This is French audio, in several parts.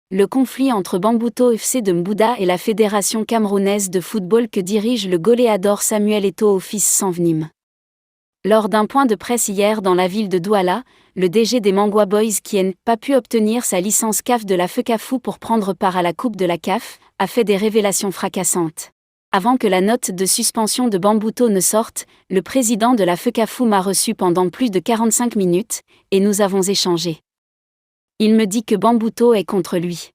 Le conflit entre Bambuto FC de Mbouda et la Fédération camerounaise de football que dirige le goléador Samuel Eto'o fils s'envenime. Lors d'un point de presse hier dans la ville de Douala, le DG des Mangwa Boys qui n'a pas pu obtenir sa licence CAF de la FECAFOOT pour prendre part à la Coupe de la CAF, a fait des révélations fracassantes. Avant que la note de suspension de Bambuto ne sorte, le président de la FECAFOOT m'a reçu pendant plus de 45 minutes, et nous avons échangé. Il me dit que Bambuto est contre lui.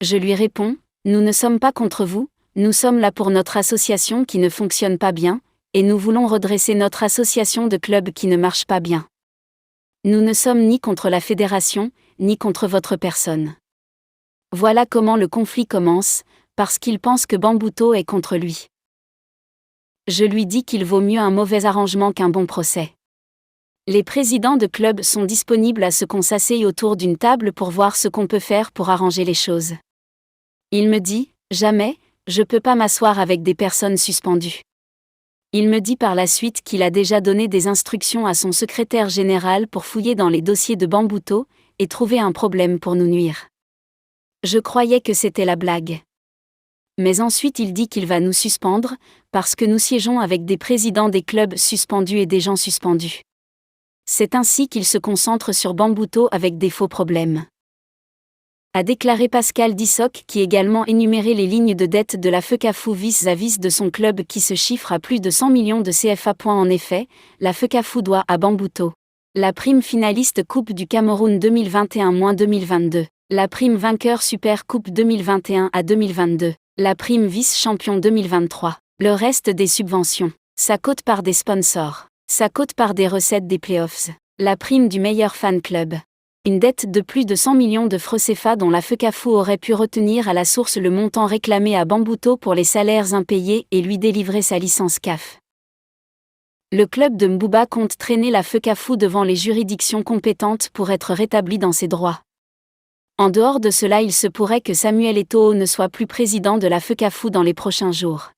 Je lui réponds, nous ne sommes pas contre vous, nous sommes là pour notre association qui ne fonctionne pas bien, et nous voulons redresser notre association de clubs qui ne marche pas bien. Nous ne sommes ni contre la fédération, ni contre votre personne. Voilà comment le conflit commence, parce qu'il pense que Bambuto est contre lui. Je lui dis qu'il vaut mieux un mauvais arrangement qu'un bon procès. Les présidents de clubs sont disponibles à ce qu'on s'asseye autour d'une table pour voir ce qu'on peut faire pour arranger les choses. Il me dit, jamais, je peux pas m'asseoir avec des personnes suspendues. Il me dit par la suite qu'il a déjà donné des instructions à son secrétaire général pour fouiller dans les dossiers de Bambuto, et trouver un problème pour nous nuire. Je croyais que c'était la blague. Mais ensuite il dit qu'il va nous suspendre, parce que nous siégeons avec des présidents des clubs suspendus et des gens suspendus. C'est ainsi qu'il se concentre sur Bambuto avec des faux problèmes. A déclaré Pascal Dissoc qui également énuméré les lignes de dette de la FECAFOOT vis-à-vis de son club qui se chiffre à plus de 100 millions de CFA. En effet, la FECAFOOT doit à Bambuto la prime finaliste Coupe du Cameroun 2021-2022, la prime vainqueur Super Coupe 2021 à 2022, la prime vice-champion 2023, le reste des subventions, sa cote par des sponsors, sa cote par des recettes des playoffs, la prime du meilleur fan club. Une dette de plus de 100 millions de francs CFA dont la FECAFOOT aurait pu retenir à la source le montant réclamé à Bambuto pour les salaires impayés et lui délivrer sa licence CAF. Le club de Mbouba compte traîner la FECAFOOT devant les juridictions compétentes pour être rétabli dans ses droits. En dehors de cela, il se pourrait que Samuel Eto'o ne soit plus président de la FECAFOOT dans les prochains jours.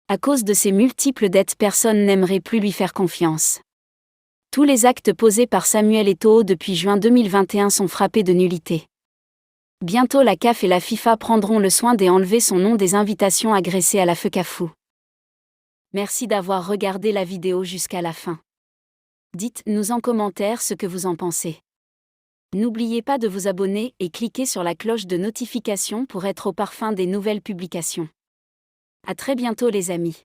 À cause de ses multiples dettes, personne n'aimerait plus lui faire confiance. Tous les actes posés par Samuel Eto'o depuis juin 2021 sont frappés de nullité. Bientôt la CAF et la FIFA prendront le soin d'enlever son nom des invitations adressées à la FECAFOOT. Merci d'avoir regardé la vidéo jusqu'à la fin. Dites-nous en commentaire ce que vous en pensez. N'oubliez pas de vous abonner et cliquer sur la cloche de notification pour être au parfum des nouvelles publications. À très bientôt les amis.